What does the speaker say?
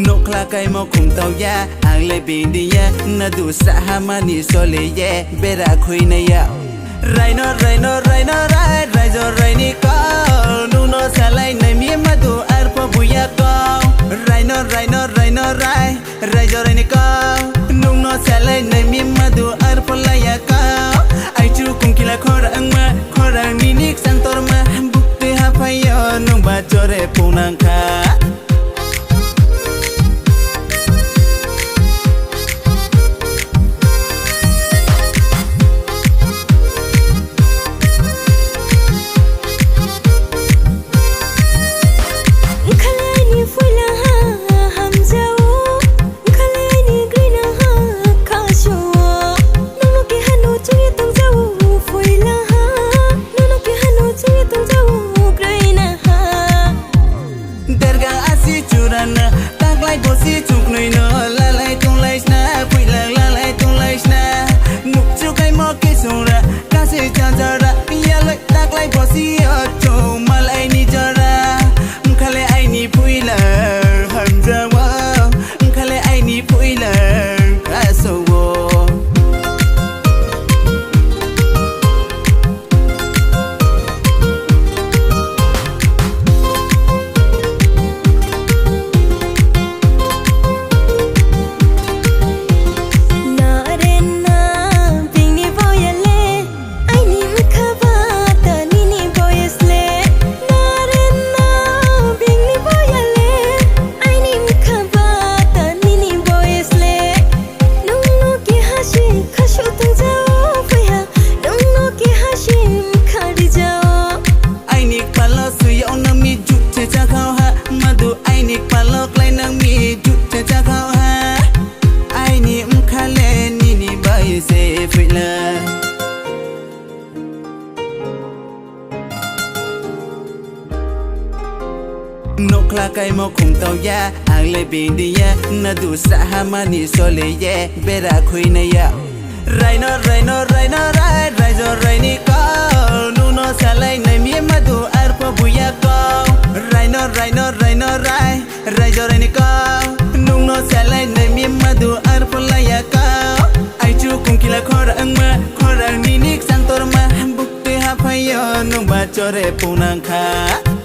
นกคลาไก่มาคุมเตายาอ่างเลยปีดียะนาดูสะฮามานี่โซเลเยเบราคุยนายะไรโนไรโนไรโนไรไรโจไรนี่ก็นูโนสลายในมีมาดูอาร์พบุยะก็ไรโนไรโนไรโนไรไรโจไรนี่ก็นูโนสลายในมีมาดูอาร์พลายะก็ไอจูคุงกิลาขอรังมาขอรังนี่นิกสังตอร์มาบุกเตหาพายอนุบาจอเรปูนังคานกคลาไก่มาคุมเตายาอ่างเลยปีดียะนาดูสะฮามานี่โซเลเยเบราคุยนายะไรโนไรโนไรโนไรไรโจไรนี่ก็นูโนสลายในมีมาดูอาร์พบุยะก็ไรโนไรโนไรโนไรไรโจไรนี่ก็นูโนสลายในมีมาดูอาร์พลายะก็ไอจูคุงกิลาขอรังมาขอรังนี่นิกสังตอร์มาบุกเตหาพายอนุบาจอเรปูนังคา